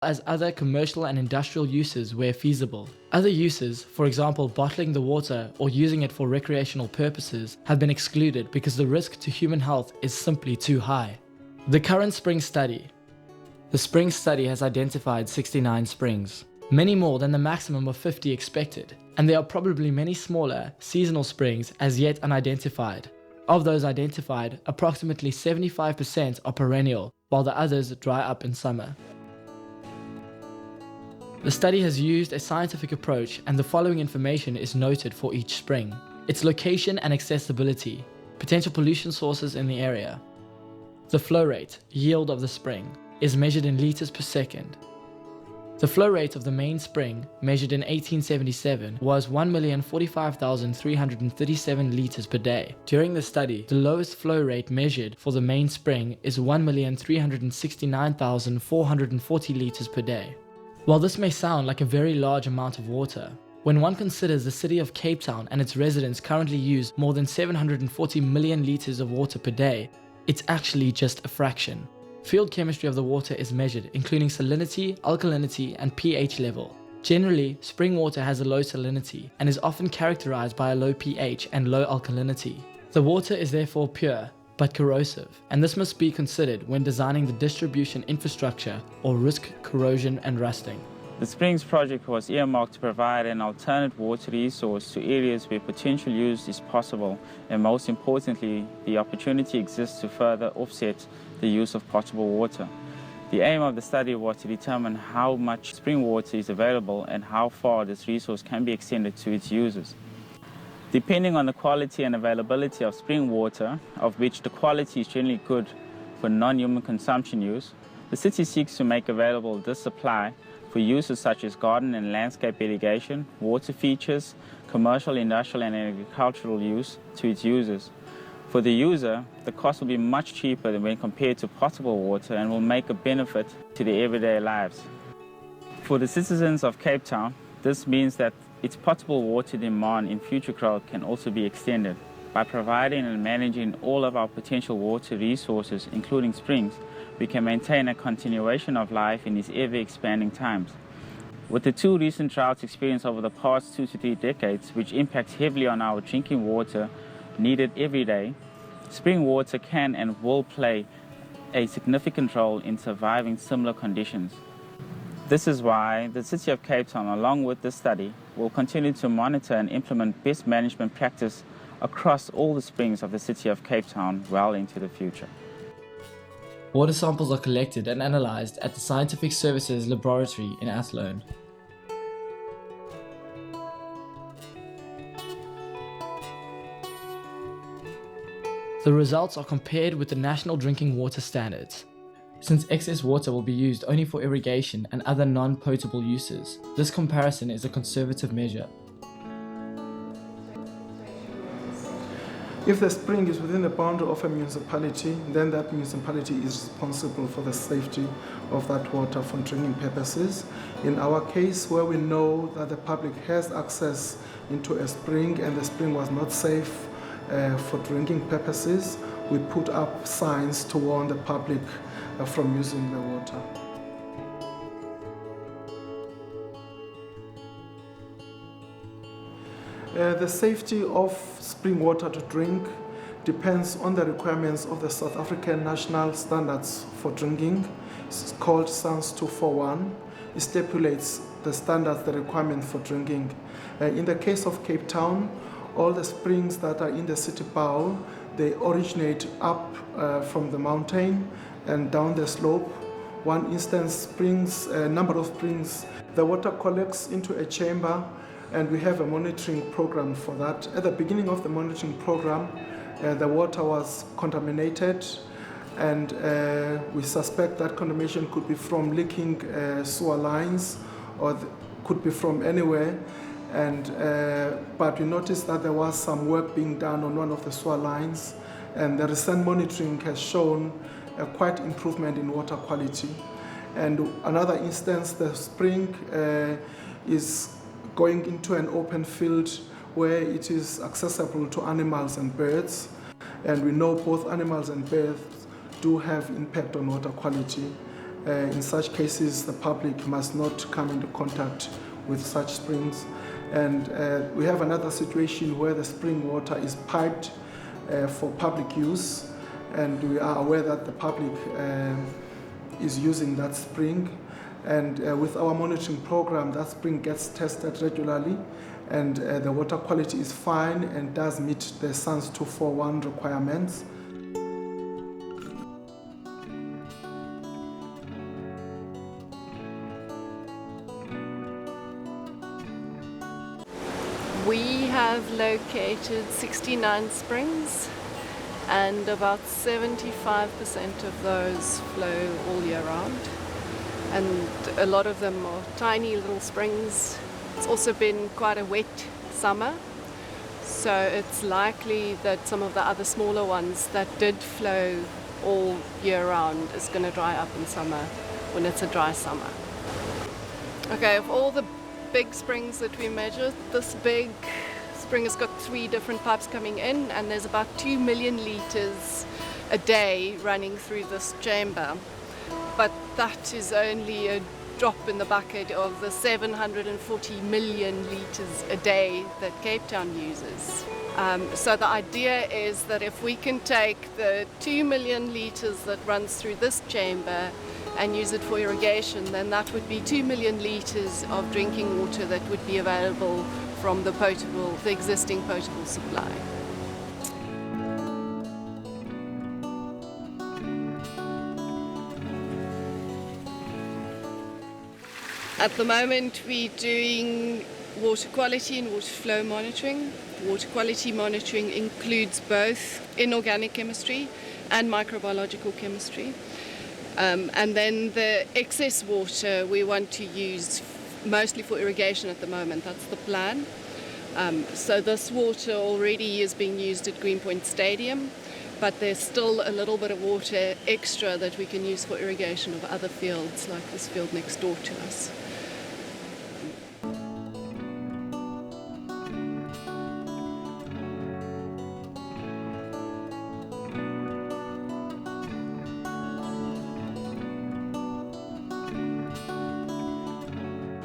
as other commercial and industrial uses where feasible. Other uses, for example bottling the water or using it for recreational purposes, have been excluded because the risk to human health is simply too high. The current spring study. The spring study has identified 69 springs, many more than the maximum of 50 expected, and there are probably many smaller, seasonal springs as yet unidentified. Of those identified, approximately 75% are perennial, while the others dry up in summer. The study has used a scientific approach, and the following information is noted for each spring: its location and accessibility, potential pollution sources in the area. The flow rate, yield of the spring, is measured in liters per second. The flow rate of the main spring, measured in 1877, was 1,045,337 liters per day. During the study, the lowest flow rate measured for the main spring is 1,369,440 liters per day. While this may sound like a very large amount of water, when one considers the city of Cape Town and its residents currently use more than 740 million liters of water per day, it's actually just a fraction. Field chemistry of the water is measured, including salinity, alkalinity, and pH level. Generally, spring water has a low salinity and is often characterized by a low pH and low alkalinity. The water is therefore pure, but corrosive, and this must be considered when designing the distribution infrastructure or risk corrosion and rusting. The Springs project was earmarked to provide an alternate water resource to areas where potential use is possible, and most importantly, the opportunity exists to further offset the use of potable water. The aim of the study was to determine how much spring water is available and how far this resource can be extended to its users. Depending on the quality and availability of spring water, of which the quality is generally good for non-human consumption use, the city seeks to make available this supply for uses such as garden and landscape irrigation, water features, commercial, industrial and agricultural use to its users. For the user, the cost will be much cheaper than when compared to potable water and will make a benefit to their everyday lives. For the citizens of Cape Town, this means that its potable water demand in future growth can also be extended. By providing and managing all of our potential water resources, including springs, we can maintain a continuation of life in these ever-expanding times. With the two recent droughts experienced over the past 2 to 3 decades, which impacts heavily on our drinking water needed every day, spring water can and will play a significant role in surviving similar conditions. This is why the City of Cape Town, along with this study, will continue to monitor and implement best management practice across all the springs of the City of Cape Town well into the future. Water samples are collected and analyzed at the Scientific Services Laboratory in Athlone. The results are compared with the National Drinking Water Standards. Since excess water will be used only for irrigation and other non-potable uses, this comparison is a conservative measure. If the spring is within the boundary of a municipality, then that municipality is responsible for the safety of that water for drinking purposes. In our case, where we know that the public has access into a spring and the spring was not safe for drinking purposes, we put up signs to warn the public from using the water. The safety of spring water to drink depends on the requirements of the South African National Standards for Drinking. It's called SANS 241. It stipulates the standards, the requirement for drinking. In the case of Cape Town, all the springs that are in the city bowl, they originate up from the mountain and down the slope. One instance, springs, a number of springs, the water collects into a chamber, and we have a monitoring program for that. At the beginning of the monitoring program, the water was contaminated, and we suspect that contamination could be from leaking sewer lines or could be from anywhere. But we noticed that there was some work being done on one of the sewer lines, and the recent monitoring has shown a quite improvement in water quality. And another instance, the spring is going into an open field where it is accessible to animals and birds, and we know both animals and birds do have impact on water quality. In such cases, the public must not come into contact with such springs. And we have another situation where the spring water is piped for public use, and we are aware that the public is using that spring. And with our monitoring program, that spring gets tested regularly, and the water quality is fine and does meet the SANS 241 requirements. We have located 69 springs, and about 75% of those flow all year round. And a lot of them are tiny little springs. It's also been quite a wet summer, so it's likely that some of the other smaller ones that did flow all year round is going to dry up in summer when it's a dry summer. Okay, of all the big springs that we measured, this big spring has got 3 different pipes coming in, and there's about 2 million litres a day running through this chamber. But that is only a drop in the bucket of the 740 million litres a day that Cape Town uses. So the idea is that if we can take the 2 million litres that runs through this chamber and use it for irrigation, then that would be 2 million litres of drinking water that would be available from the existing potable supply. At the moment we're doing water quality and water flow monitoring. Water quality monitoring includes both inorganic chemistry and microbiological chemistry. And then the excess water we want to use mostly for irrigation at the moment. That's the plan. So this water already is being used at Greenpoint Stadium, but there's still a little bit of water extra that we can use for irrigation of other fields, like this field next door to us.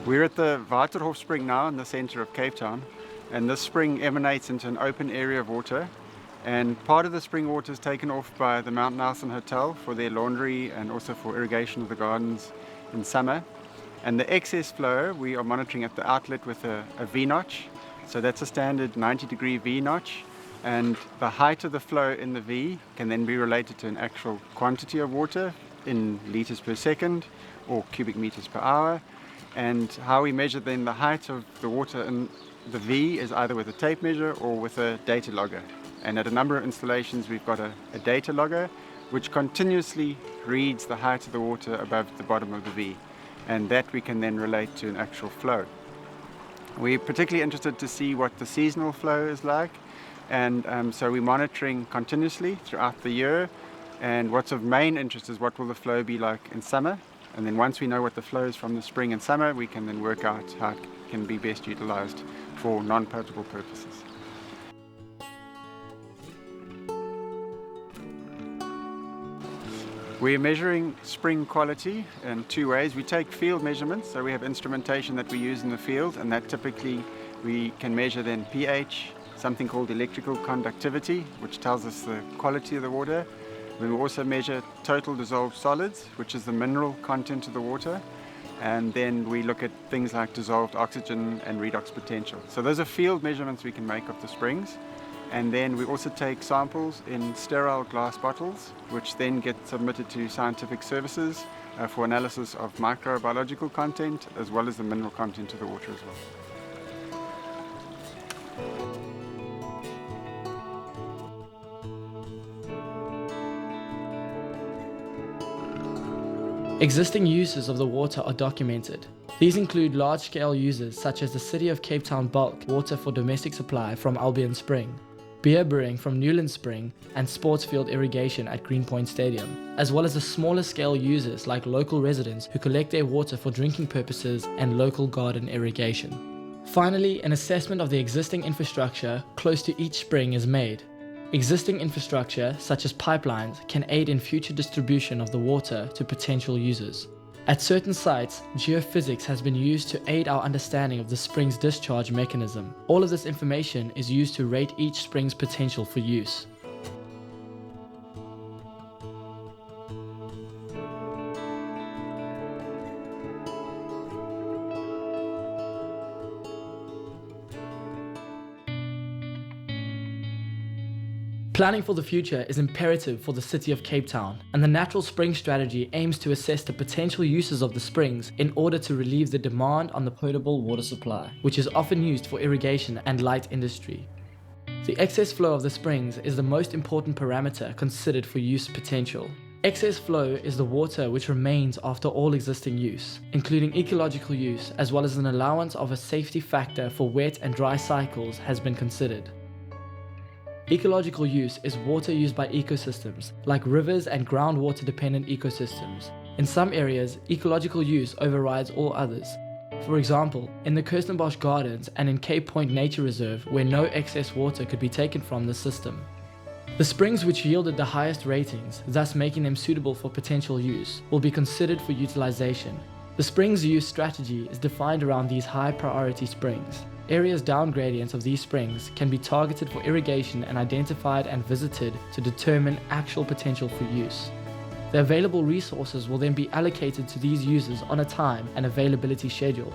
We're at the Waterhof Spring now in the centre of Cape Town, and this spring emanates into an open area of water, and part of the spring water is taken off by the Mount Nelson Hotel for their laundry and also for irrigation of the gardens in summer. And the excess flow we are monitoring at the outlet with a V-notch, so that's a standard 90-degree V-notch, and the height of the flow in the V can then be related to an actual quantity of water in litres per second or cubic metres per hour. And how we measure then the height of the water in the V is either with a tape measure or with a data logger. And at a number of installations we've got a data logger which continuously reads the height of the water above the bottom of the V, and that we can then relate to an actual flow. We're particularly interested to see what the seasonal flow is like, and so we're monitoring continuously throughout the year, and what's of main interest is what will the flow be like in summer. And then once we know what the flow is from the spring and summer, we can then work out how it can be best utilized for non-potable purposes. We're measuring spring quality in 2 ways. We take field measurements, so we have instrumentation that we use in the field, and that typically we can measure then pH, something called electrical conductivity, which tells us the quality of the water. We will also measure total dissolved solids, which is the mineral content of the water, and then we look at things like dissolved oxygen and redox potential. So those are field measurements we can make of the springs, and then we also take samples in sterile glass bottles, which then get submitted to scientific services for analysis of microbiological content as well as the mineral content of the water as well. Existing uses of the water are documented. These include large-scale uses such as the City of Cape Town bulk water for domestic supply from Albion Spring, beer brewing from Newland Spring, and sports field irrigation at Greenpoint Stadium, as well as the smaller scale users like local residents who collect their water for drinking purposes and local garden irrigation. Finally, an assessment of the existing infrastructure close to each spring is made. Existing infrastructure, such as pipelines, can aid in future distribution of the water to potential users. At certain sites, geophysics has been used to aid our understanding of the spring's discharge mechanism. All of this information is used to rate each spring's potential for use. Planning for the future is imperative for the city of Cape Town, and the Natural Spring Strategy aims to assess the potential uses of the springs in order to relieve the demand on the potable water supply, which is often used for irrigation and light industry. The excess flow of the springs is the most important parameter considered for use potential. Excess flow is the water which remains after all existing use, including ecological use, as well as an allowance of a safety factor for wet and dry cycles has been considered. Ecological use is water used by ecosystems, like rivers and groundwater dependent ecosystems. In some areas, ecological use overrides all others. For example, in the Kirstenbosch Gardens and in Cape Point Nature Reserve, where no excess water could be taken from the system. The springs which yielded the highest ratings, thus making them suitable for potential use, will be considered for utilization. The springs use strategy is defined around these high priority springs. Areas down gradients of these springs can be targeted for irrigation and identified and visited to determine actual potential for use. The available resources will then be allocated to these users on a time and availability schedule.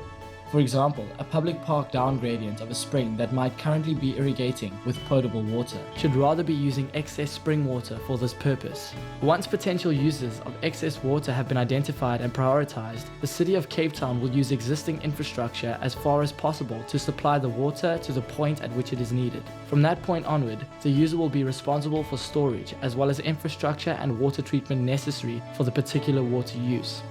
For example, a public park down gradient of a spring that might currently be irrigating with potable water should rather be using excess spring water for this purpose. Once potential users of excess water have been identified and prioritized, the City of Cape Town will use existing infrastructure as far as possible to supply the water to the point at which it is needed. From that point onward, the user will be responsible for storage as well as infrastructure and water treatment necessary for the particular water use.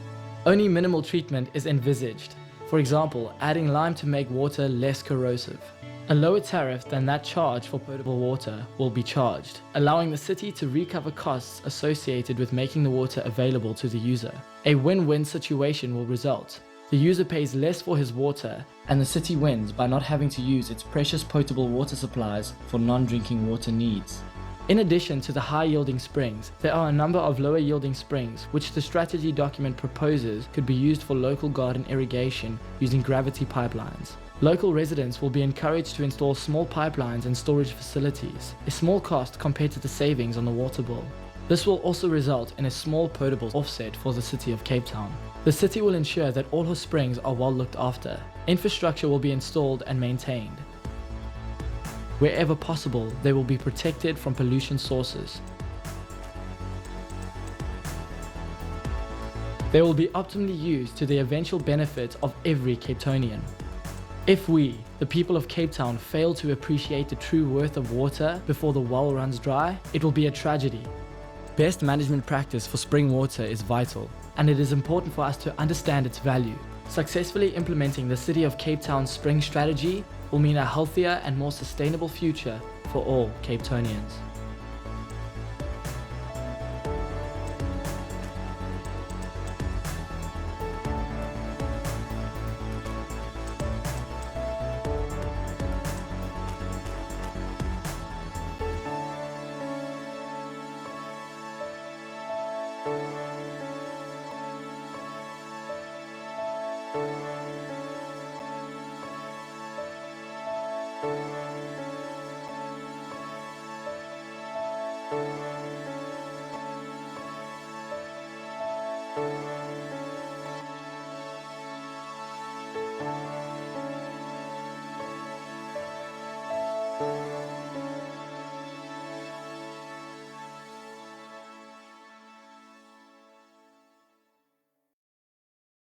Only minimal treatment is envisaged. For example, adding lime to make water less corrosive. A lower tariff than that charged for potable water will be charged, allowing the city to recover costs associated with making the water available to the user. A win-win situation will result. The user pays less for his water, and the city wins by not having to use its precious potable water supplies for non-drinking water needs. In addition to the high-yielding springs, there are a number of lower-yielding springs which the strategy document proposes could be used for local garden irrigation using gravity pipelines. Local residents will be encouraged to install small pipelines and storage facilities, a small cost compared to the savings on the water bill. This will also result in a small potable offset for the City of Cape Town. The city will ensure that all her springs are well looked after. Infrastructure will be installed and maintained. Wherever possible, they will be protected from pollution sources. They will be optimally used to the eventual benefit of every Cape Townian. If we, the people of Cape Town, fail to appreciate the true worth of water before the well runs dry, it will be a tragedy. Best management practice for spring water is vital, and it is important for us to understand its value. Successfully implementing the City of Cape Town's spring strategy will mean a healthier and more sustainable future for all Cape Townians.